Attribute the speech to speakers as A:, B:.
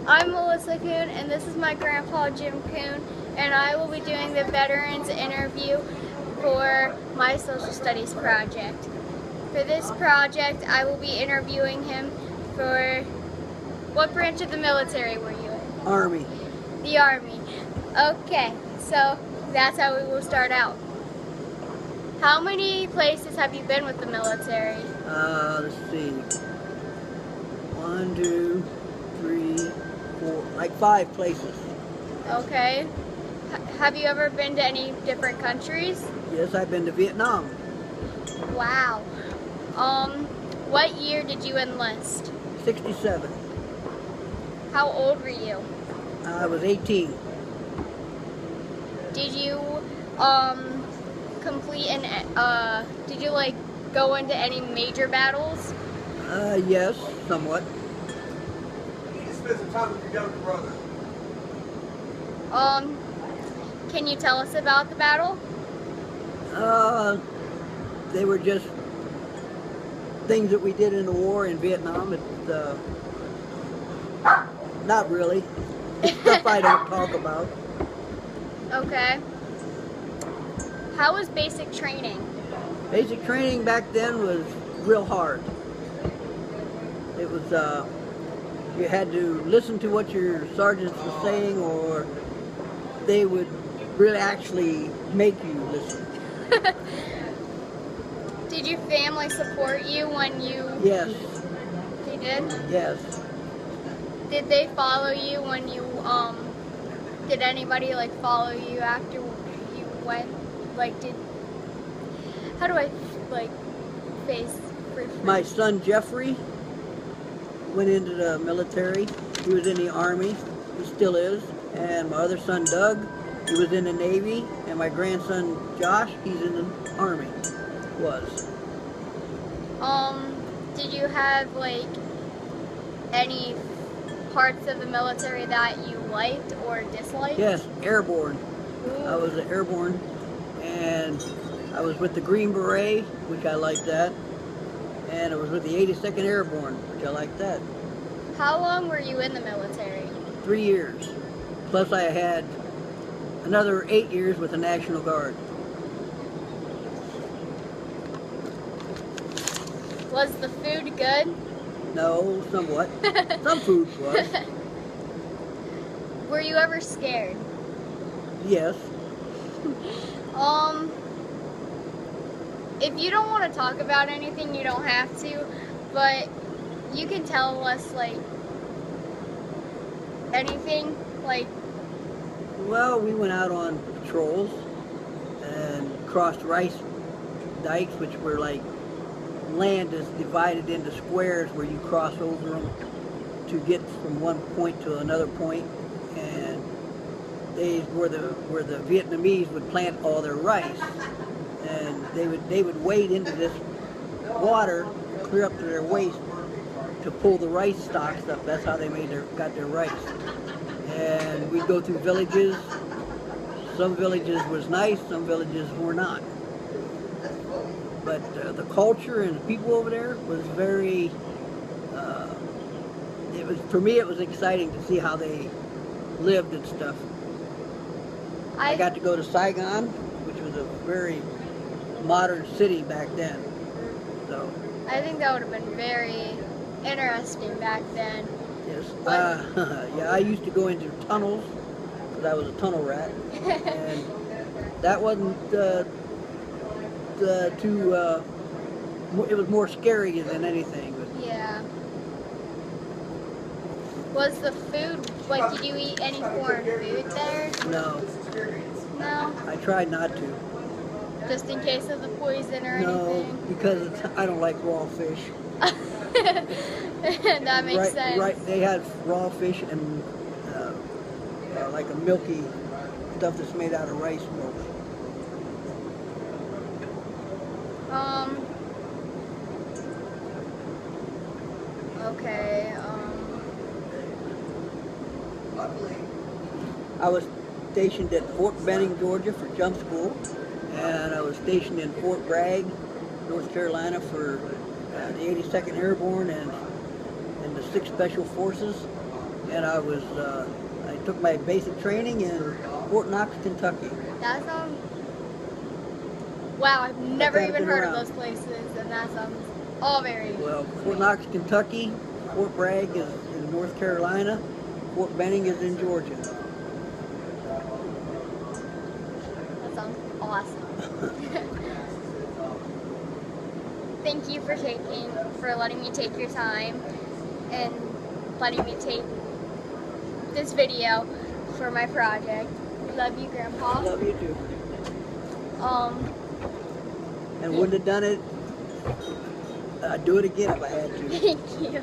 A: I'm Mellissa Coon, and this is my grandpa Jim Coon, and I will be doing the veterans interview for my social studies project. For this project, I will be interviewing him for what branch of the military were you in?
B: Army.
A: The Army. Okay, so that's how we will start out. How many places have you been with the military?
B: Let's see. 1, 2, 3, 4, like 5 places.
A: Okay. Have you ever been to any different countries?
B: Yes, I've been to Vietnam.
A: Wow. What year did you enlist?
B: 67.
A: How old were you?
B: I was 18.
A: Did you complete did you like go into any major battles?
B: Yes, somewhat.
C: You need to spend some time with your younger brother.
A: Can you tell us about the battle?
B: They were just things that we did in the war in Vietnam. It's, not really. It's stuff I don't talk about.
A: Okay. How was basic training?
B: Basic training back then was real hard. It was, you had to listen to what your sergeants were saying, or they would really actually make you listen.
A: Did your family support you when you...
B: Yes.
A: They did?
B: Yes.
A: Did they follow you when you, did anybody, like, follow you after you went? Like, how do I, like, face...
B: My son Jeffrey went into the military. He was in the Army. He still is. And my other son Doug, he was in the Navy. And my grandson Josh, he's in the Army. Was.
A: Did you have, like, any parts of the military that you liked or disliked?
B: Yes, airborne.
A: Ooh.
B: I was airborne, and I was with the Green Beret, which I liked that, and I was with the 82nd Airborne, which I liked that.
A: How long were you in the military?
B: 3 years. Plus I had another 8 years with the National Guard.
A: Was the food good?
B: No, somewhat. Some food was.
A: Were you ever scared?
B: Yes.
A: If you don't want to talk about anything, you don't have to, but you can tell us, like, anything, like...
B: Well, we went out on patrols and crossed rice dikes, which were like land is divided into squares where you cross over them to get from one point to another point, and they where the Vietnamese would plant all their rice, and they would wade into this water clear up to their waist to pull the rice stalks up. That's how they got their rice. And we'd go through villages. Some villages was nice, some villages were not. But the culture and the people over there was very, for me it was exciting to see how they lived and stuff. I got to go to Saigon, which was a very modern city back then. So
A: I think that would have been very interesting back then.
B: Yes. Yeah, I used to go into tunnels because I was a tunnel rat, and that wasn't it was more scary than anything. But
A: yeah. Was the food, like, did you eat any foreign food there?
B: No.
A: No?
B: I tried not to.
A: Just in case of the poison or
B: No,
A: anything?
B: because I don't like raw fish.
A: That makes sense.
B: Right, they had raw fish and like a milky stuff that's made out of rice milk.
A: Okay,
B: I was stationed at Fort Benning, Georgia for jump school, and I was stationed in Fort Bragg, North Carolina for the 82nd Airborne and the 6th Special Forces. and I took my basic training in Fort Knox, Kentucky.
A: That sounds... Wow, I've never
B: kinda
A: even
B: been
A: heard
B: around.
A: of those places, and that sounds all very...
B: Well, Fort Knox, Kentucky, Fort Bragg is in North Carolina, Fort Benning is in Georgia.
A: That sounds awesome. Thank you for letting me take your time and letting me take this video for my project. Love you, Grandpa.
B: Love you too.
A: Yeah.
B: And wouldn't have done it. I'd do it again if I had to.
A: Thank you.